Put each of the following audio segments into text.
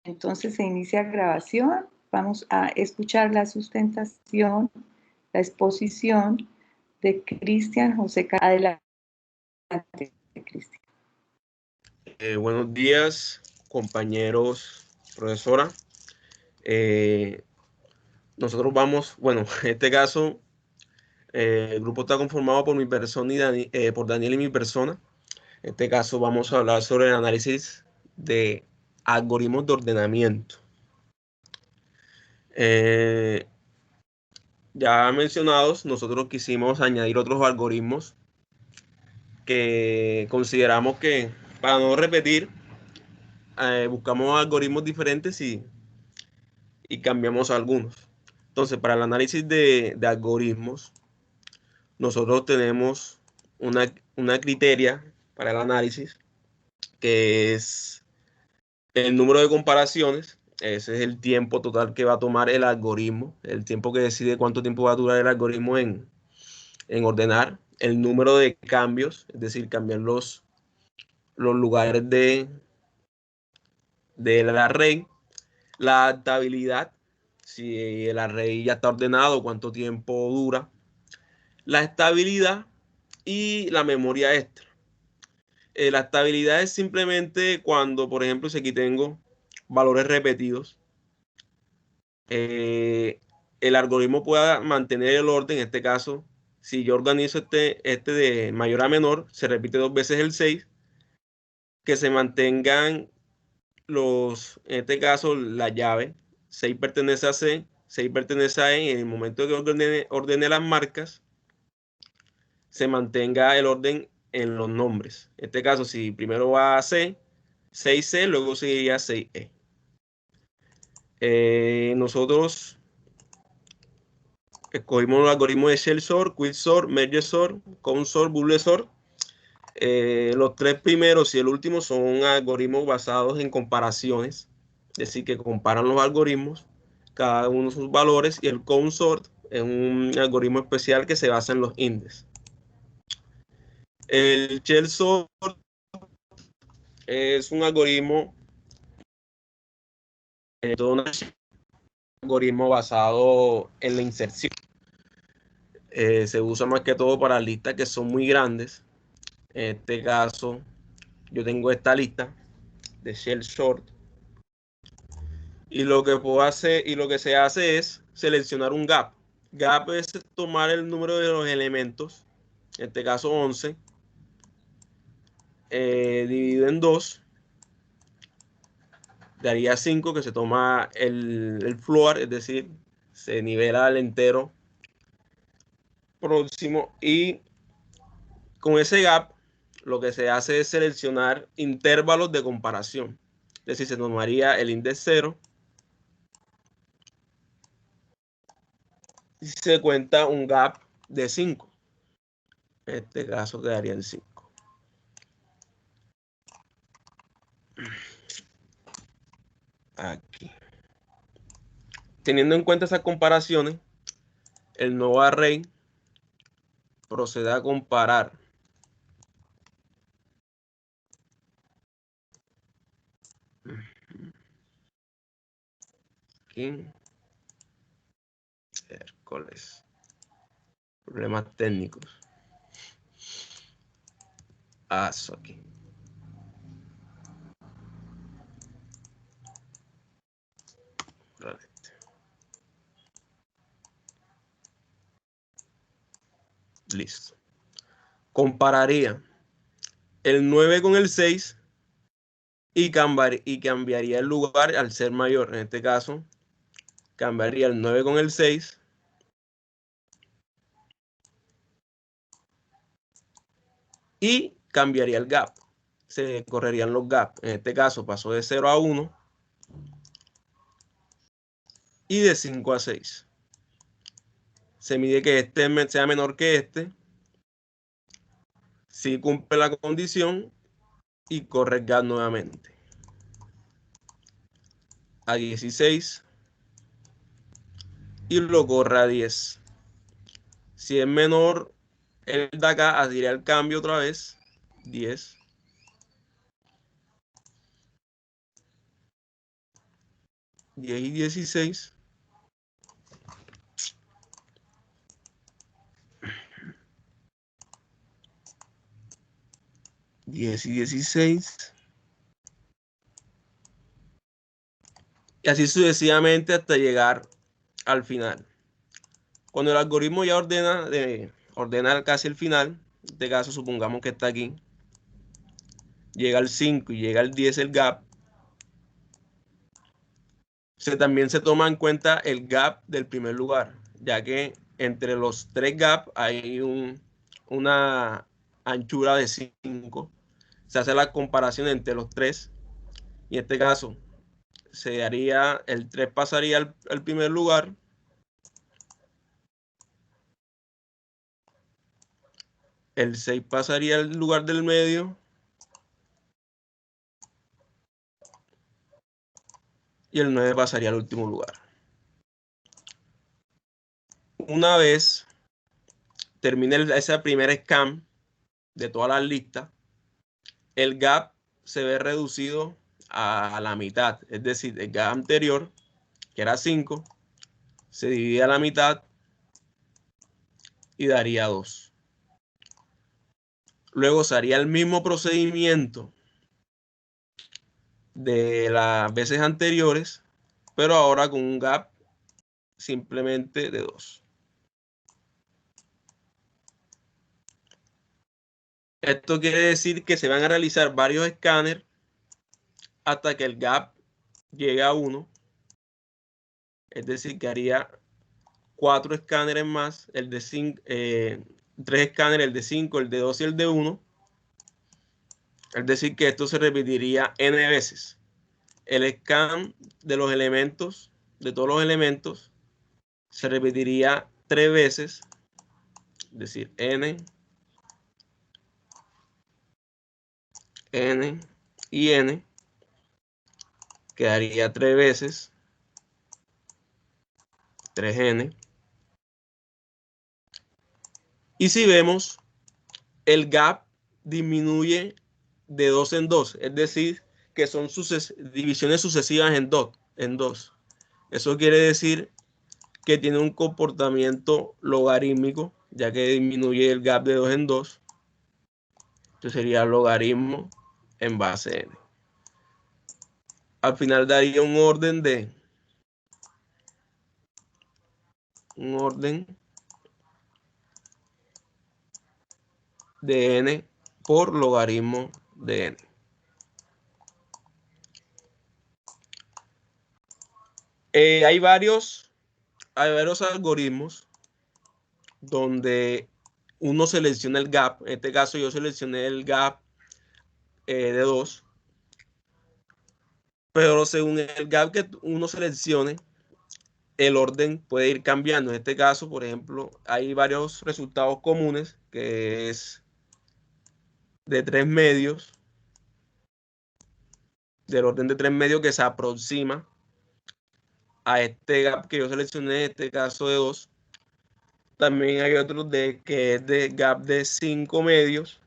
Entonces se inicia grabación. Vamos a escuchar la sustentación, la exposición de Cristian José. Adelante, Cristian. Buenos días, compañeros, profesora. Nosotros vamos, bueno, en este caso, el grupo está conformado por mi persona y por Daniel y mi persona. En este caso vamos a hablar sobre el análisis de algoritmos de ordenamiento. Ya mencionados, nosotros quisimos añadir otros algoritmos que consideramos que, para no repetir, buscamos algoritmos diferentes y cambiamos algunos. Entonces, para el análisis de algoritmos, nosotros tenemos una criteria para el análisis, que es el número de comparaciones. Ese es el tiempo total que va a tomar el algoritmo, el tiempo que decide cuánto tiempo va a durar el algoritmo en ordenar. El número de cambios, es decir, cambiar los lugares del array. La adaptabilidad, si el array ya está ordenado, cuánto tiempo dura. La estabilidad y la memoria extra. La estabilidad es simplemente cuando, por ejemplo, si aquí tengo valores repetidos, el algoritmo pueda mantener el orden. En este caso, si yo organizo este de mayor a menor, se repite 2 veces el 6, que se mantengan en este caso, la llave 6 pertenece a C, 6 pertenece a E, y en el momento que ordene las marcas, se mantenga el orden en los nombres. En este caso, si primero va a C, 6C, luego seguiría 6E. Nosotros escogimos los algoritmos de Shell Sort, Quick Sort, Merge Sort, Count Sort, Boolean Sort. Los 3 primeros y el último son algoritmos basados en comparaciones, es decir, que comparan los algoritmos, cada uno sus valores, y el Count Sort es un algoritmo especial que se basa en los índices. El Shell Sort es un algoritmo basado en la inserción. Se usa más que todo para listas que son muy grandes. En este caso, yo tengo esta lista de Shell Sort, y lo que puedo hacer y lo que se hace es seleccionar un gap. Gap es tomar el número de los elementos, en este caso 11, dividido en 2, daría 5, que se toma el floor, es decir, se nivela el entero próximo, y con ese gap lo que se hace es seleccionar intervalos de comparación. Es decir, se tomaría el índice 0 y se cuenta un gap de 5. En este caso quedaría en 5. Aquí. Teniendo en cuenta esas comparaciones, el nuevo array procede a comparar aquí. Hércules. Problemas técnicos. Eso aquí. Listo. Compararía el 9 con el 6 y cambiaría el lugar al ser mayor. En este caso, cambiaría el 9 con el 6 y cambiaría el gap. Se correrían los gaps. En este caso pasó de 0 a 1 y de 5 a 6. Se mide que este sea menor que este. Si cumple la condición y corre el gap nuevamente a 16 y lo corre a 10. Si es menor el de acá, haría el cambio otra vez, 10. 10 y 16. Y 16. Y así sucesivamente hasta llegar al final. Cuando el algoritmo ya ordena casi el final, en este caso supongamos que está aquí, llega al 5 y llega al 10 el gap, también se toma en cuenta el gap del primer lugar, ya que entre los tres gaps hay una anchura de 5. Se hace la comparación entre los tres y en este caso el 3 pasaría al primer lugar, el 6 pasaría al lugar del medio y el 9 pasaría al último lugar. Una vez termine ese primer scan de todas las listas, el gap se ve reducido a la mitad, es decir, el gap anterior, que era 5, se divide a la mitad y daría 2. Luego se haría el mismo procedimiento de las veces anteriores, pero ahora con un gap simplemente de 2. Esto quiere decir que se van a realizar varios escáneres hasta que el gap llegue a 1. Es decir, que haría 4 escáneres más, el de 5, 3 escáneres, el de 5, el de 2 y el de 1. Es decir, que esto se repetiría n veces. El scan de los elementos, de todos los elementos, se repetiría 3 veces, es decir, n y n, quedaría 3 veces, 3n. Y si vemos, el gap disminuye de 2 en 2, es decir, que son divisiones sucesivas en 2. Eso quiere decir que tiene un comportamiento logarítmico, ya que disminuye el gap de 2 en 2. Esto sería logaritmo en base n. Al final daría un orden de n por logaritmo de n. Hay varios algoritmos donde uno selecciona el gap. En este caso yo seleccioné el gap de 2. Pero según el gap que uno seleccione, el orden puede ir cambiando. En este caso, por ejemplo, hay varios resultados comunes, que es de 3 medios, del orden de 3 medios, que se aproxima a este gap que yo seleccioné, en este caso de 2. También hay otro que es de gap de 5 medios,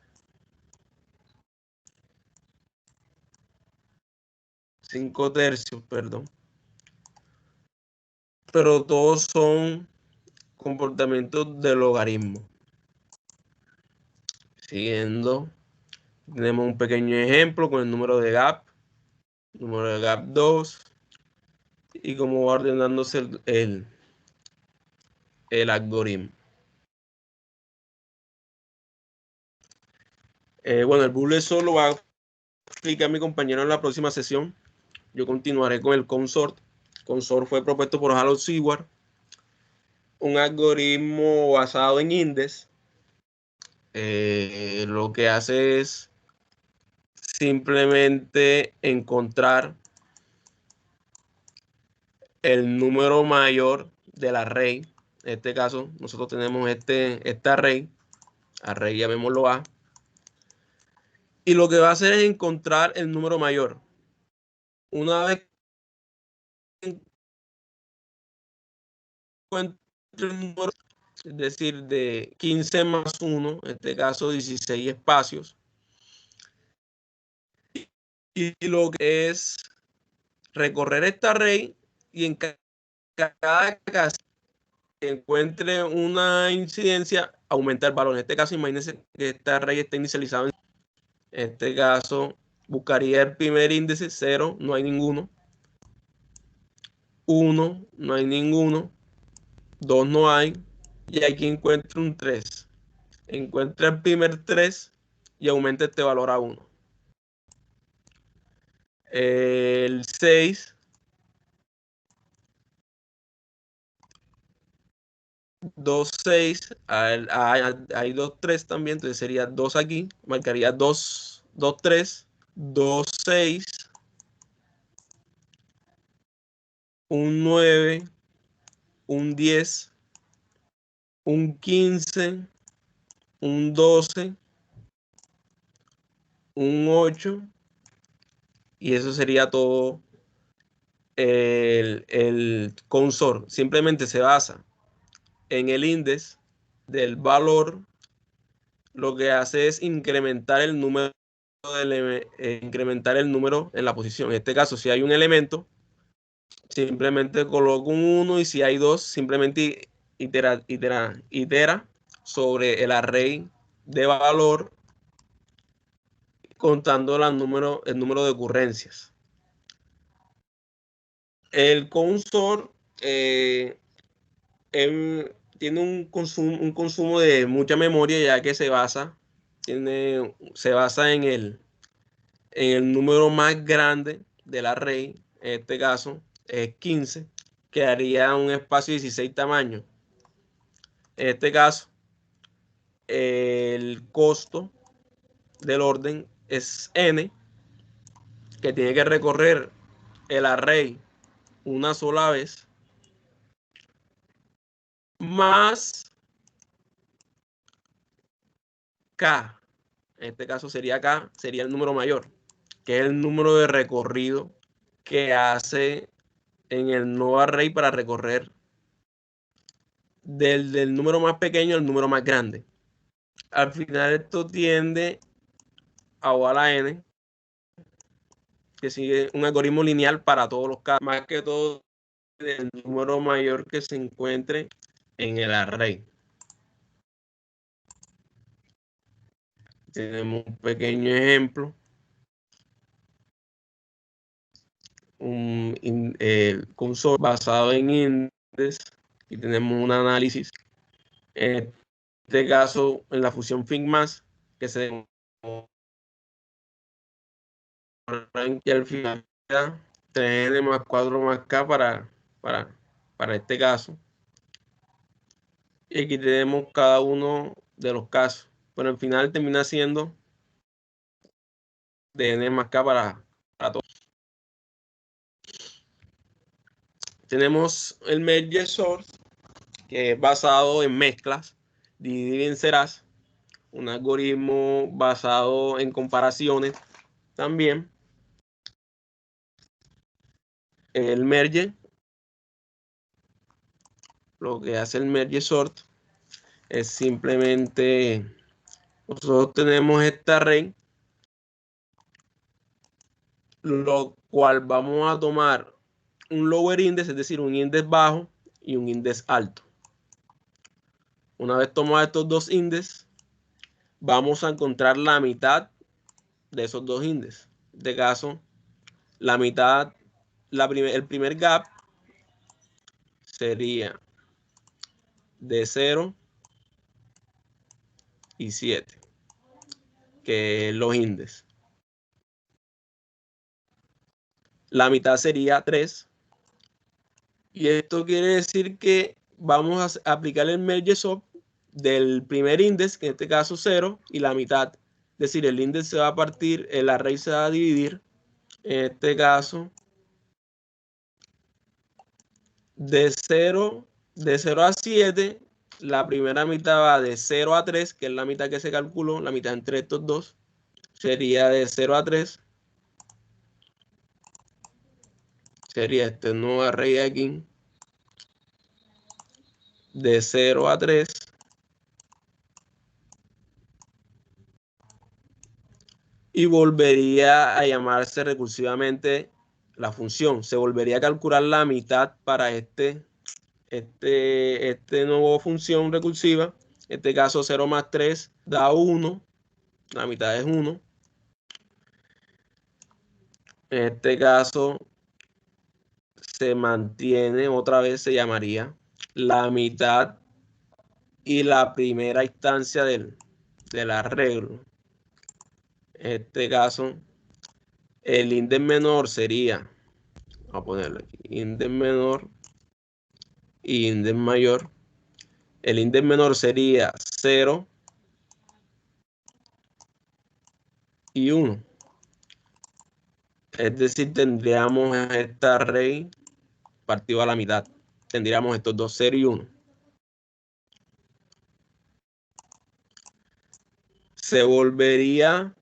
5 tercios, perdón. Pero todos son comportamientos de logaritmo. Siguiendo, tenemos un pequeño ejemplo con el número de gap 2 y cómo va ordenándose el algoritmo. Bueno, el boolean solo lo va a explicar mi compañero en la próxima sesión. Yo continuaré con el consort. Consort fue propuesto por Harold Seward, un algoritmo basado en index. Lo que hace es simplemente encontrar el número mayor del array. En este caso, nosotros tenemos este array llamémoslo A. Y lo que va a hacer es encontrar el número mayor. Una vez que encuentre el número, es decir, de 15 más 1, en este caso 16 espacios, y lo que es recorrer este array y en cada caso que encuentre una incidencia, aumenta el valor. En este caso, imagínense que este array está inicializado. En este caso, buscaría el primer índice, 0, no hay ninguno. 1, no hay ninguno. 2 no hay. Y aquí encuentro un 3. Encuentra el primer 3 y aumenta este valor a 1. El 6. 2, 6. Hay 2, 3 también. Entonces sería 2 aquí. Marcaría 2, 2, 3. 2, 6. Un 9. Un 10. Un 15. Un 12. Un 8. Y eso sería todo el consor. Simplemente se basa en el índice del valor. Lo que hace es incrementar el número en la posición. En este caso, si hay un elemento, simplemente coloco un 1, y si hay 2, simplemente itera sobre el array de valor, contando el número de ocurrencias. El consor tiene un consumo de mucha memoria, ya que se basa en el número más grande del array. En este caso es 15, que haría un espacio de 16 tamaños. En este caso, el costo del orden es n, que tiene que recorrer el array una sola vez, más k. En este caso sería k, sería el número mayor, que es el número de recorrido que hace en el nuevo array para recorrer del número más pequeño al número más grande. Al final esto tiende a O a la n, que sigue un algoritmo lineal para todos los casos, más que todo del número mayor que se encuentre en el array. Tenemos un pequeño ejemplo. El consor basado en índices, y tenemos un análisis. En este caso, en la función figmas, que se y al final 3n más 4 más k para este caso. Y aquí tenemos cada uno de los casos, pero al final termina siendo de n más k para todos. Tenemos el merge sort, que es basado en mezclas, dividir y vencerás, un algoritmo basado en comparaciones también. El merge, lo que hace el merge sort es simplemente, nosotros tenemos esta array, lo cual vamos a tomar un lower index, es decir, un índice bajo y un índice alto. Una vez tomados estos dos índices, vamos a encontrar la mitad de esos dos índices. En este caso, la mitad, el primer gap sería de 0 y 7, que es los índices. La mitad sería 3. Y esto quiere decir que vamos a aplicar el merge sort del primer índice, que en este caso 0, y la mitad. Es decir, el índice se va a partir, el array se va a dividir, en este caso, de 0 a 7, la primera mitad va de 0 a 3, que es la mitad que se calculó, la mitad entre estos dos, sería de 0 a 3. Sería este nuevo array aquí, de 0 a 3. Y volvería a llamarse recursivamente la función. Se volvería a calcular la mitad para este nuevo función recursiva. En este caso 0 más 3 da 1. La mitad es 1. En este caso se mantiene, otra vez se llamaría la mitad y la primera instancia del arreglo. En este caso, el índice menor sería, vamos a ponerlo aquí, índice menor y índice mayor. El índice menor sería 0 y 1. Es decir, tendríamos esta array partido a la mitad. Tendríamos estos dos, 0 y 1. Se volvería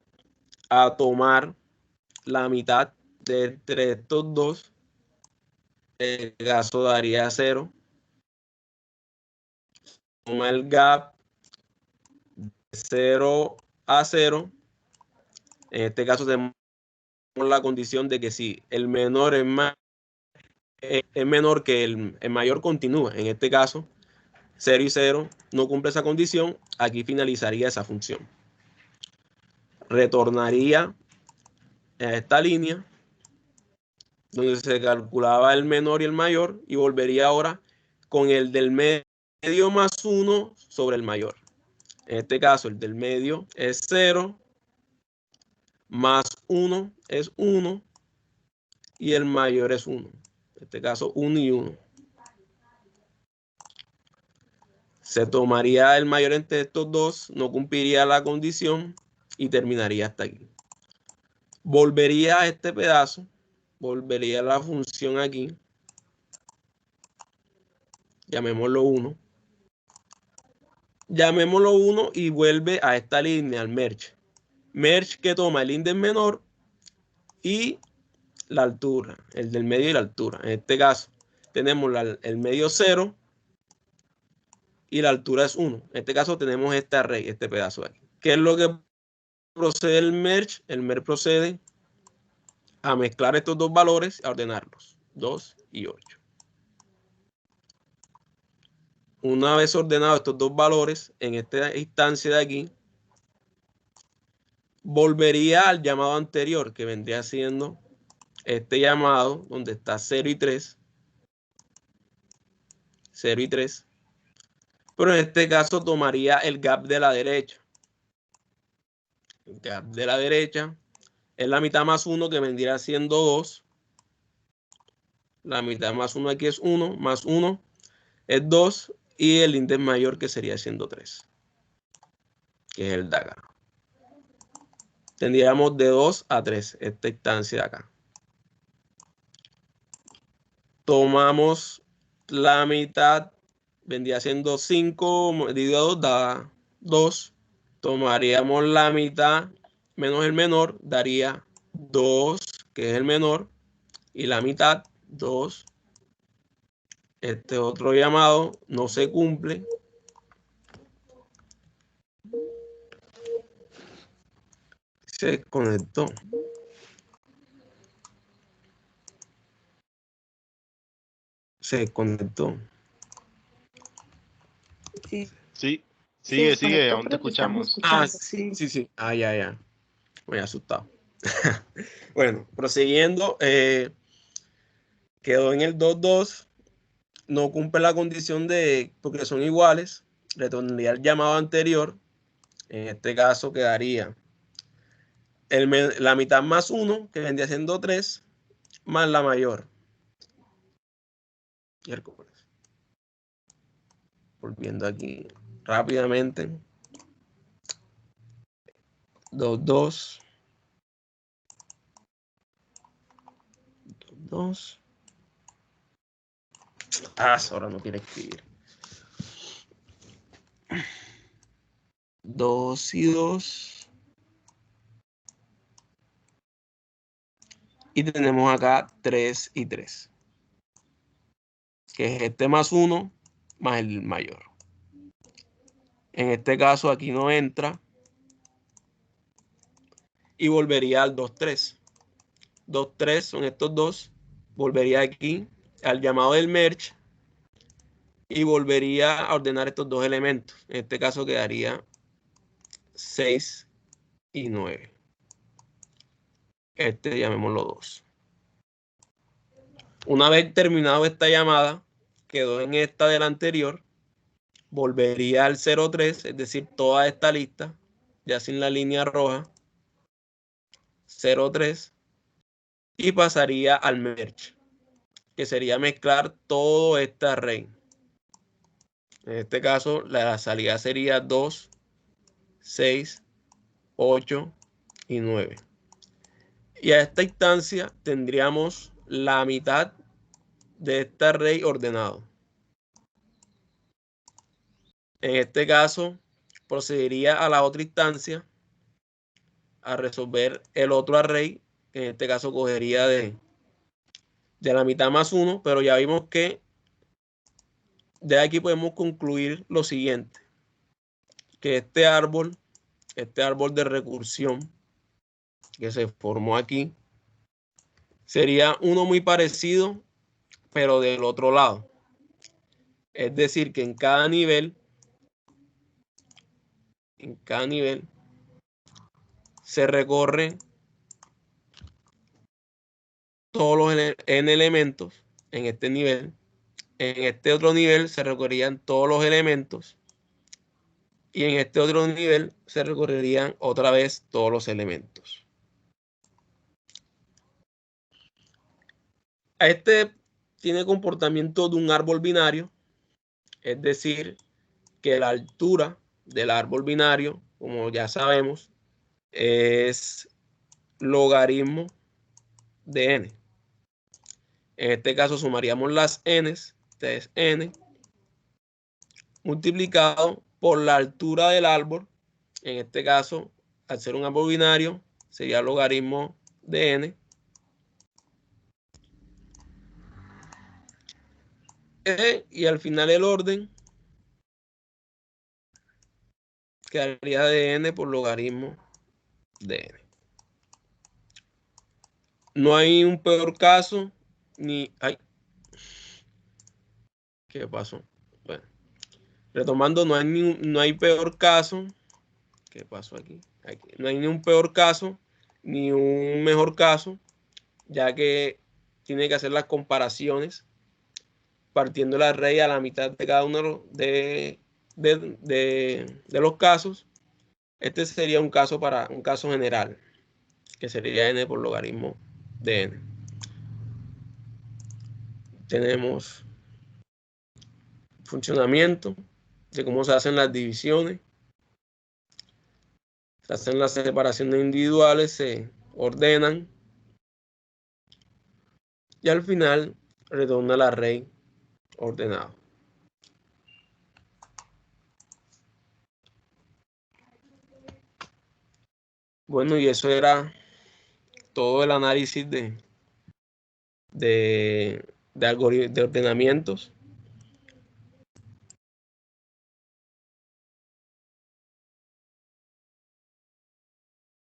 a tomar la mitad de entre estos dos. El caso daría 0. Toma el gap de 0 a 0. En este caso tenemos la condición de que si el menor es menor que el mayor, continúa. En este caso, 0 y 0 no cumple esa condición. Aquí finalizaría esa función. Retornaría a esta línea donde se calculaba el menor y el mayor y volvería ahora con el del medio más 1 sobre el mayor. En este caso, el del medio es 0, más 1 es 1 y el mayor es 1. En este caso, 1 y 1. Se tomaría el mayor entre estos dos, no cumpliría la condición y terminaría hasta aquí. Volvería a este pedazo, volvería a la función aquí, llamémoslo 1. Llamémoslo 1 y vuelve a esta línea, al merge. Merge que toma el índice menor y la altura, el del medio y la altura. En este caso, tenemos el medio 0 y la altura es 1. En este caso, tenemos este array, este pedazo de aquí. ¿Qué es lo que procede el merge? El merge procede a mezclar estos dos valores, a ordenarlos, 2 y 8. Una vez ordenados estos dos valores, en esta instancia de aquí, volvería al llamado anterior, que vendría siendo este llamado, donde está 0 y 3. 0 y 3. Pero en este caso tomaría el gap de la derecha. El gap de la derecha es la mitad más 1, que vendría siendo 2. La mitad más 1 aquí es 1, más 1 es 2. Y el índice mayor, que sería siendo 3, que es el de acá. Tendríamos de 2 a 3 esta instancia de acá. Tomamos la mitad, vendría siendo 5 dividido a 2 da 2. Tomaríamos la mitad menos el menor, daría 2, que es el menor, y la mitad, 2. Este otro llamado no se cumple. Se desconectó. Se desconectó. Sí, Sí, se sigue, desconectó, aún te pero te estamos escuchamos. escuchando. Sí. Ah, ya. Me he asustado. Bueno, prosiguiendo, quedó en el 2-2. No cumple la condición de, porque son iguales, retornaría el llamado anterior. En este caso quedaría la mitad más 1, que vendría siendo 3, más la mayor. Volviendo aquí rápidamente. 2-2. 2. Ahora no quiere escribir. 2 y 2. Y tenemos acá 3 y 3. Que es este más 1 más el mayor. En este caso aquí no entra. Y volvería al 2-3. 2, 3 son estos dos. Volvería aquí al llamado del merge y volvería a ordenar estos dos elementos. En este caso quedaría 6 y 9. Este llamémoslo 2. Una vez terminado esta llamada, quedó en esta de la anterior, volvería al 03, es decir, toda esta lista, ya sin la línea roja, 03, y pasaría al merge, que sería mezclar todo este array. En este caso, la salida sería 2, 6, 8 y 9. Y a esta instancia tendríamos la mitad de este array ordenado. En este caso, procedería a la otra instancia a resolver el otro array. En este caso, cogería de la mitad más 1, pero ya vimos que de aquí podemos concluir lo siguiente, que este árbol de recursión que se formó aquí, sería uno muy parecido, pero del otro lado. Es decir, que en cada nivel se recorren todos los n elementos en este nivel. En este otro nivel se recorrerían todos los elementos. Y en este otro nivel se recorrerían otra vez todos los elementos. Este tiene comportamiento de un árbol binario, es decir, que la altura del árbol binario, como ya sabemos, es logaritmo de n. En este caso sumaríamos las n's, este es n, multiplicado por la altura del árbol. En este caso, al ser un árbol binario, sería logaritmo de n. Y al final el orden quedaría de n por logaritmo de n. No hay un peor caso, ni... Ay, ¿qué pasó? Bueno, retomando, no hay peor caso. ¿Qué pasó aquí? No hay ni un peor caso, ni un mejor caso, ya que tiene que hacer las comparaciones partiendo la array a la mitad de cada uno de los casos. Este sería un caso general, que sería n por logaritmo de n. Tenemos funcionamiento de cómo se hacen las divisiones, se hacen las separaciones individuales, se ordenan y al final retorna el array ordenado. Bueno, y eso era todo el análisis de ordenamientos.